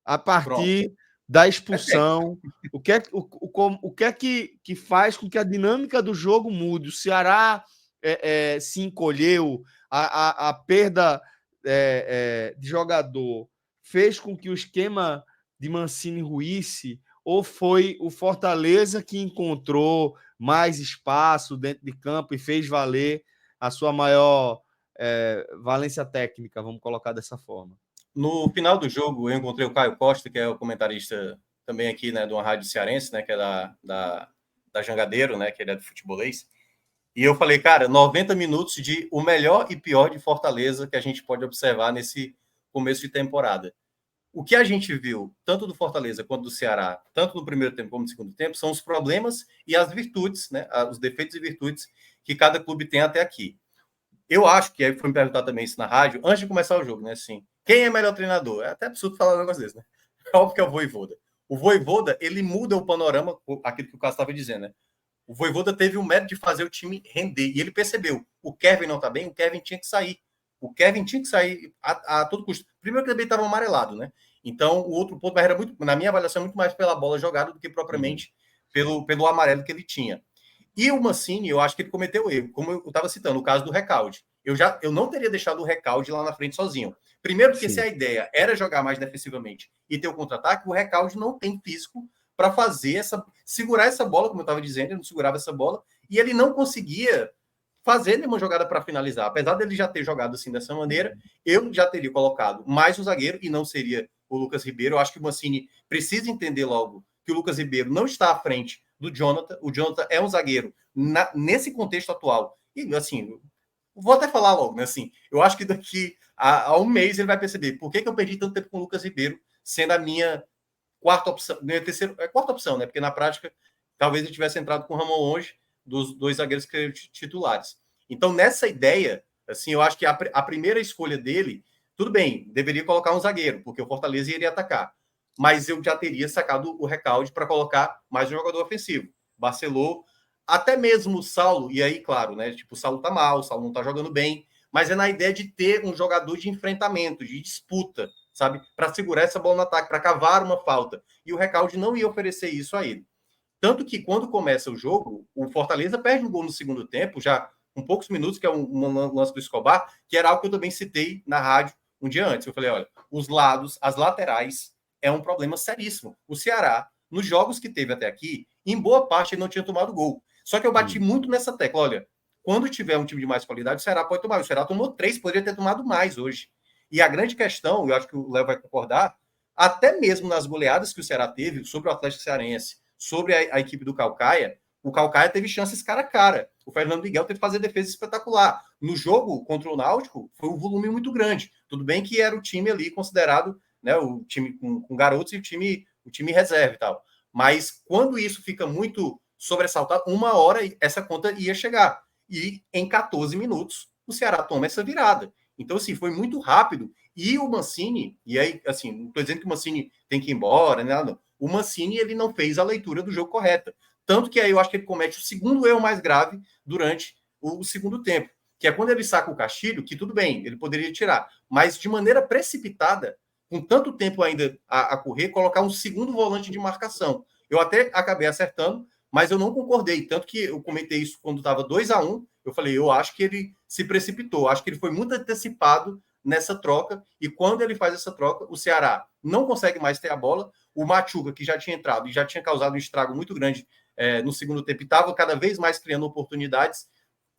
a Pronto. partir da expulsão? O que é que faz com que a dinâmica do jogo mude? O Ceará se encolheu, a perda de jogador fez com que o esquema de Mancini ruísse, ou foi o Fortaleza que encontrou mais espaço dentro de campo e fez valer a sua maior valência técnica, vamos colocar dessa forma? No final do jogo, eu encontrei o Caio Costa, que é o comentarista também aqui, né, de uma rádio cearense, né, que é da Jangadeiro, né, que ele é do futebolês. E eu falei, cara, 90 minutos de o melhor e pior de Fortaleza que a gente pode observar nesse começo de temporada. O que a gente viu, tanto do Fortaleza quanto do Ceará, tanto no primeiro tempo como no segundo tempo, são os problemas e as virtudes, né, os defeitos e virtudes que cada clube tem até aqui. Eu acho que, aí foi me perguntar também isso na rádio, antes de começar o jogo, né, assim, quem é melhor treinador? É até absurdo falar um negócio desse, né? Óbvio que é o Vojvoda. O Vojvoda, ele muda o panorama, aquilo que o Cássio estava dizendo, né? O Vojvoda teve o mérito de fazer o time render. E ele percebeu, o Kevin não está bem, o Kevin tinha que sair. O Kevin tinha que sair a todo custo. Primeiro que ele estava amarelado, né? Então, o outro ponto, mas era muito, na minha avaliação, muito mais pela bola jogada do que propriamente pelo amarelo que ele tinha. E o Mancini, eu acho que ele cometeu erro, como eu estava citando, o caso do Recalde. Eu não teria deixado o Recalde lá na frente sozinho. Primeiro, porque se a ideia era jogar mais defensivamente e ter o contra-ataque, o Recalde não tem físico para segurar essa bola, como eu estava dizendo, ele não segurava essa bola, e ele não conseguia fazer nenhuma jogada para finalizar. Apesar dele já ter jogado assim dessa maneira, eu já teria colocado mais um zagueiro, e não seria o Lucas Ribeiro. Eu acho que o Mancini precisa entender logo que o Lucas Ribeiro não está à frente do Jonathan. O Jonathan é um zagueiro nesse contexto atual. E, assim, vou até falar logo, né? Assim, eu acho que daqui a um mês ele vai perceber por que eu perdi tanto tempo com o Lucas Ribeiro, sendo a minha quarta opção, minha terceira, quarta opção, né? Porque na prática, talvez ele tivesse entrado com o Ramon longe dos dois zagueiros titulares. Então, nessa ideia, assim, eu acho que a primeira escolha dele, tudo bem, deveria colocar um zagueiro, porque o Fortaleza iria atacar. Mas eu já teria sacado o Recalde para colocar mais um jogador ofensivo. Barcelô, até mesmo o Saulo, e aí, claro, né? Tipo, o Saulo tá mal, o Saulo não tá jogando bem, mas é na ideia de ter um jogador de enfrentamento, de disputa, sabe? Para segurar essa bola no ataque, para cavar uma falta. E o Recalde não ia oferecer isso a ele. Tanto que quando começa o jogo, o Fortaleza perde um gol no segundo tempo, já com poucos minutos, que é um lance do Escobar, que era algo que eu também citei na rádio um dia antes. Eu falei, olha, os lados, as laterais, é um problema seríssimo. O Ceará, nos jogos que teve até aqui, em boa parte ele não tinha tomado gol. Só que eu bati muito nessa tecla, olha, quando tiver um time de mais qualidade, o Ceará pode tomar. O Ceará tomou 3, poderia ter tomado mais hoje. E a grande questão, eu acho que o Léo vai concordar, até mesmo nas goleadas que o Ceará teve sobre o Atlético Cearense, sobre a equipe do Caucaia, o Caucaia teve chances cara a cara. O Fernando Miguel teve que fazer defesa espetacular. No jogo contra o Náutico, foi um volume muito grande. Tudo bem que era o time ali considerado, né, o time com garotos e o time reserva e tal. Mas quando isso fica muito sobressaltado, uma hora essa conta ia chegar. E em 14 minutos, o Ceará toma essa virada. Então, assim, foi muito rápido. E o Mancini, e aí, assim, não estou dizendo que o Mancini tem que ir embora, né? Não. O Mancini, ele não fez a leitura do jogo correta. Tanto que aí eu acho que ele comete o segundo erro mais grave durante o segundo tempo, que é quando ele saca o Castilho, que tudo bem, ele poderia tirar, mas de maneira precipitada, com tanto tempo ainda a correr, colocar um segundo volante de marcação. Eu até acabei acertando, mas eu não concordei. Tanto que eu comentei isso quando estava 2-1. Eu falei, eu acho que ele se precipitou, acho que ele foi muito antecipado nessa troca, e quando ele faz essa troca, o Ceará não consegue mais ter a bola. O Machuca, que já tinha entrado e já tinha causado um estrago muito grande no segundo tempo, estava cada vez mais criando oportunidades,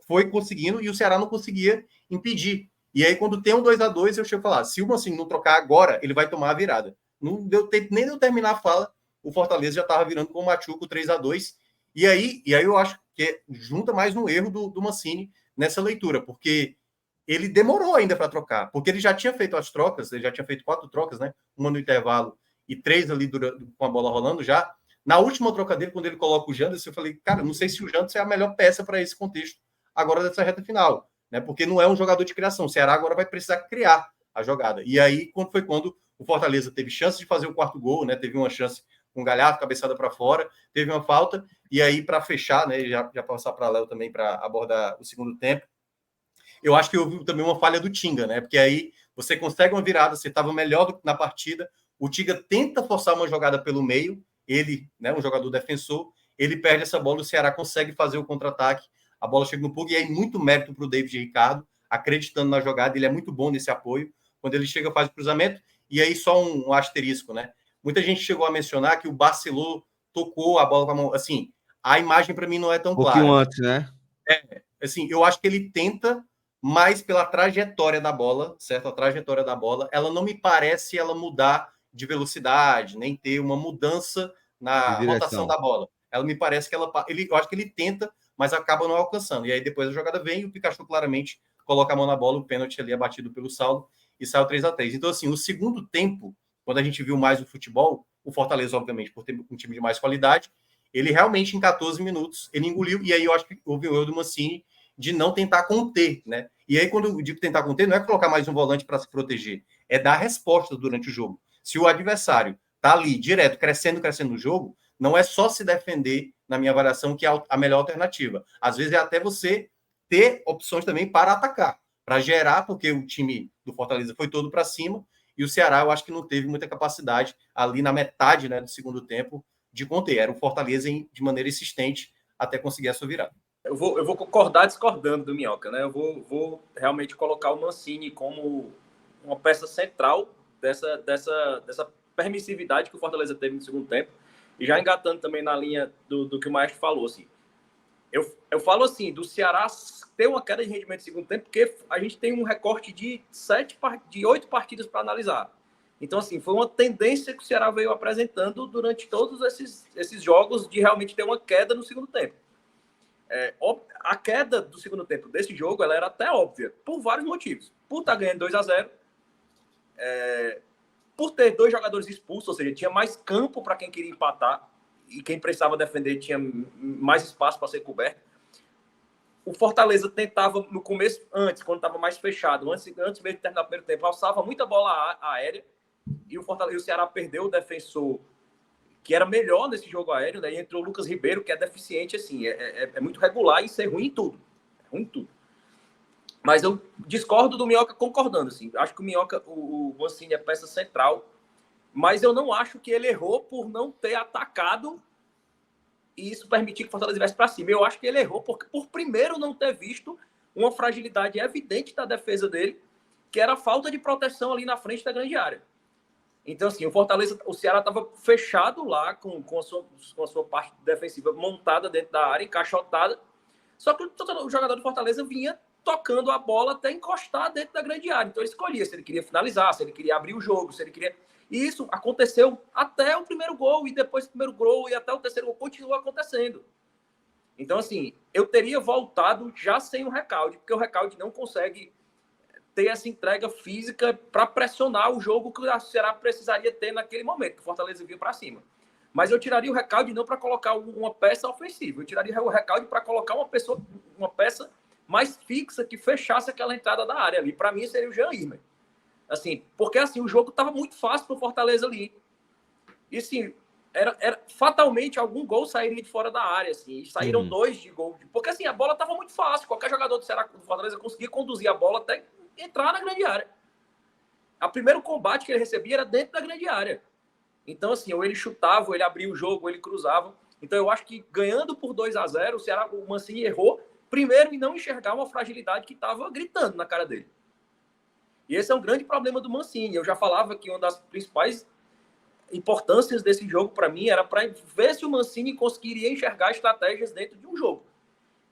foi conseguindo, e o Ceará não conseguia impedir. E aí, quando tem um 2-2, eu chego a falar, se o Mancini não trocar agora, ele vai tomar a virada. Não deu tempo nem de eu terminar a fala, o Fortaleza já estava virando com o Machuca, o 3-2. E aí eu acho que junta mais um erro do Mancini nessa leitura, porque ele demorou ainda para trocar, porque ele já tinha feito as trocas, ele já tinha feito 4 trocas, né? Uma no intervalo e 3 ali com a bola rolando já. Na última troca dele, quando ele coloca o Janderson, eu falei, cara, não sei se o Janderson é a melhor peça para esse contexto agora dessa reta final, né? Porque não é um jogador de criação. O Ceará agora vai precisar criar a jogada. E aí, quando o Fortaleza teve chance de fazer o 4º gol, né? Teve uma chance com um Galhardo, cabeçada para fora, teve uma falta, e aí, para fechar, né? Já passar para Léo também para abordar o segundo tempo. Eu acho que houve também uma falha do Tinga, né? Porque aí você consegue uma virada, você estava melhor na partida, O Tiga tenta forçar uma jogada pelo meio, ele, né, um jogador defensor, ele perde essa bola, o Ceará consegue fazer o contra-ataque, a bola chega no Pug, e aí muito mérito para o David Ricardo, acreditando na jogada, ele é muito bom nesse apoio, quando ele chega faz o cruzamento, e aí só um asterisco, né? Muita gente chegou a mencionar que o Barcelona tocou a bola com a mão, assim, a imagem para mim não é tão clara. Um pouquinho antes, né? Assim, eu acho que ele tenta, mas pela trajetória da bola, certo? A trajetória da bola, ela não me parece ela mudar de velocidade, nem ter uma mudança na rotação da bola. Ela me parece que eu acho que ele tenta, mas acaba não alcançando. E aí depois a jogada vem e o Pikachu claramente coloca a mão na bola, o pênalti ali é batido pelo Saulo e sai o 3-3. Então, assim, o segundo tempo, quando a gente viu mais o futebol, o Fortaleza, obviamente, por ter um time de mais qualidade, ele realmente, em 14 minutos, ele engoliu, e aí eu acho que houve o erro do Mancini de não tentar conter, né? E aí, quando eu digo tentar conter, não é colocar mais um volante para se proteger, é dar resposta durante o jogo. Se o adversário tá ali, direto, crescendo no jogo, não é só se defender, na minha avaliação, que é a melhor alternativa. Às vezes é até você ter opções também para atacar, para gerar, porque o time do Fortaleza foi todo para cima, e o Ceará, eu acho que não teve muita capacidade ali na metade, né, do segundo tempo de conter. Era o Fortaleza de maneira insistente até conseguir a sua virada. Eu vou concordar discordando do Minhoca, né? Eu vou realmente colocar o Mancini como uma peça central dessa permissividade que o Fortaleza teve no segundo tempo. E já engatando também na linha do que o Maestro falou, assim. Eu falo assim, do Ceará ter uma queda de rendimento no segundo tempo, porque a gente tem um recorte de 8 partidas para analisar. Então, assim, foi uma tendência que o Ceará veio apresentando durante todos esses jogos de realmente ter uma queda no segundo tempo. A queda do segundo tempo desse jogo, ela era até óbvia, por vários motivos. Por estar ganhando 2-0, por ter 2 jogadores expulsos, ou seja, tinha mais campo para quem queria empatar, e quem precisava defender tinha mais espaço para ser coberto. O Fortaleza tentava, no começo, antes, quando estava mais fechado, antes mesmo de terminar o primeiro tempo, alçava muita bola aérea, e o Ceará perdeu o defensor que era melhor nesse jogo aéreo, né? E entrou o Lucas Ribeiro, que é deficiente, assim, é muito regular e ser ruim em tudo. É ruim em tudo. Mas eu discordo do Minhoca concordando, assim. Acho que o Mancini é peça central, mas eu não acho que ele errou por não ter atacado e isso permitir que o Fortaleza viesse para cima. Eu acho que ele errou por primeiro não ter visto uma fragilidade evidente da defesa dele, que era a falta de proteção ali na frente da grande área. Então, assim, o Ceará estava fechado lá com a sua parte defensiva montada dentro da área, encaixotada. Só que o jogador do Fortaleza vinha tocando a bola até encostar dentro da grande área. Então, ele escolhia se ele queria finalizar, se ele queria abrir o jogo, se ele queria... E isso aconteceu até o primeiro gol, e depois do primeiro gol, e até o terceiro gol, continua acontecendo. Então, assim, eu teria voltado já sem o Recalde, porque o Recalde não consegue ter essa entrega física para pressionar o jogo que o Ceará precisaria ter naquele momento, que o Fortaleza vinha para cima. Mas eu tiraria o Recalde não para colocar uma peça ofensiva, eu tiraria o Recalde para colocar uma peça mais fixa que fechasse aquela entrada da área ali. Para mim, seria o Jean Irmer. Assim, porque assim, o jogo estava muito fácil para o Fortaleza ali. E assim, era fatalmente algum gol sairia de fora da área, assim. E saíram 2 de gol. Porque assim, a bola estava muito fácil. Qualquer jogador do Ceará, do Fortaleza, conseguia conduzir a bola até entrar na grande área. O primeiro combate que ele recebia era dentro da grande área. Então, assim, ou ele chutava, ou ele abria o jogo, ou ele cruzava. Então, eu acho que ganhando por 2-0, o Mancini errou primeiro em não enxergar uma fragilidade que estava gritando na cara dele. E esse é um grande problema do Mancini. Eu já falava que uma das principais importâncias desse jogo, para mim, era para ver se o Mancini conseguiria enxergar estratégias dentro de um jogo.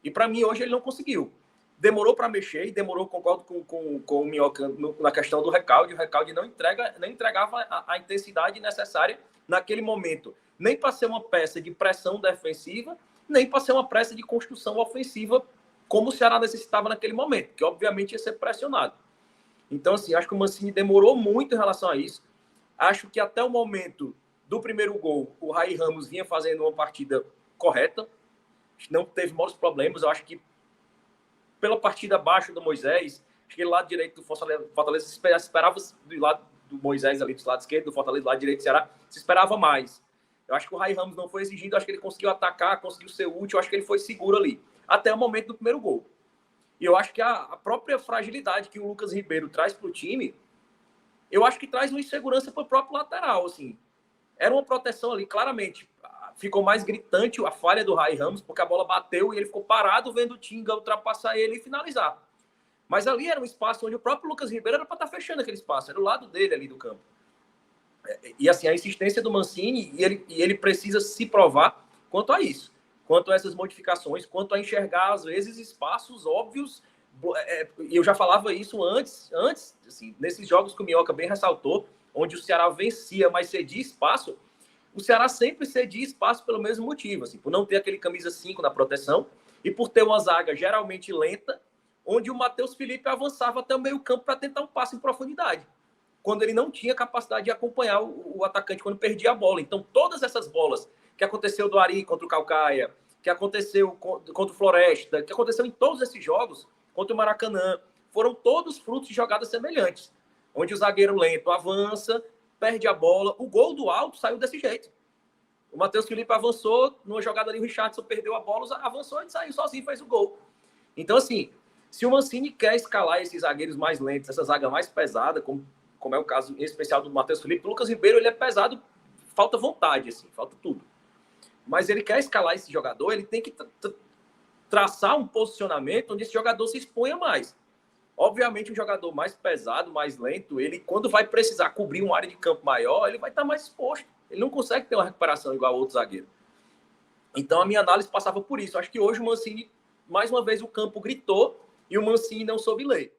E, para mim, hoje ele não conseguiu. Demorou para mexer, e demorou, concordo com o Minhoca na questão do Recalde. O Recalde não entregava a intensidade necessária naquele momento. Nem para ser uma peça de pressão defensiva, nem para ser uma peça de construção ofensiva, como o Ceará necessitava naquele momento, que obviamente ia ser pressionado. Então, assim, acho que o Mancini demorou muito em relação a isso. Acho que até o momento do primeiro gol, o Raí Ramos vinha fazendo uma partida correta. Não teve muitos problemas. Eu acho que pela partida abaixo do Moisés, acho que do lado direito do Fortaleza esperava do lado do Moisés ali, do lado esquerdo do Fortaleza, do lado direito do Ceará, se esperava mais. Eu acho que o Raí Ramos não foi exigido, acho que ele conseguiu atacar, conseguiu ser útil, acho que ele foi seguro ali, até o momento do primeiro gol. E eu acho que a própria fragilidade que o Lucas Ribeiro traz para o time eu acho que traz uma insegurança para o próprio lateral, assim. Era uma proteção ali, claramente. Ficou mais gritante a falha do Rai Ramos, porque a bola bateu e ele ficou parado vendo o Tinga ultrapassar ele e finalizar. Mas ali era um espaço onde o próprio Lucas Ribeiro era para estar fechando aquele espaço, era o lado dele ali do campo. E assim, a insistência do Mancini, e ele precisa se provar quanto a isso, quanto a essas modificações, quanto a enxergar, às vezes, espaços óbvios. Eu já falava isso antes assim, nesses jogos que o Minhoca bem ressaltou, onde o Ceará vencia, mas cedia espaço, o Ceará sempre cedia espaço pelo mesmo motivo, assim, por não ter aquele camisa 5 na proteção e por ter uma zaga geralmente lenta, onde o Matheus Felipe avançava até o meio campo para tentar um passe em profundidade, quando ele não tinha capacidade de acompanhar o atacante quando perdia a bola. Então, todas essas bolas que aconteceu do Ari contra o Caucaia, que aconteceu contra o Floresta, que aconteceu em todos esses jogos, contra o Maracanã, foram todos frutos de jogadas semelhantes, onde o zagueiro lento avança, perde a bola. O gol do Alto saiu desse jeito. O Matheus Felipe avançou, numa jogada ali o Richardson perdeu a bola, avançou e saiu sozinho, fez o gol. Então, assim, se o Mancini quer escalar esses zagueiros mais lentos, essa zaga mais pesada, como é o caso em especial do Matheus Felipe, o Lucas Ribeiro, ele é pesado, falta vontade, assim, falta tudo. Mas ele quer escalar esse jogador, ele tem que traçar um posicionamento onde esse jogador se exponha mais. Obviamente, um jogador mais pesado, mais lento, ele, quando vai precisar cobrir uma área de campo maior, ele vai estar mais exposto. Ele não consegue ter uma recuperação igual ao outro zagueiro. Então, a minha análise passava por isso. Acho que hoje o Mancini, mais uma vez, o campo gritou e o Mancini não soube ler.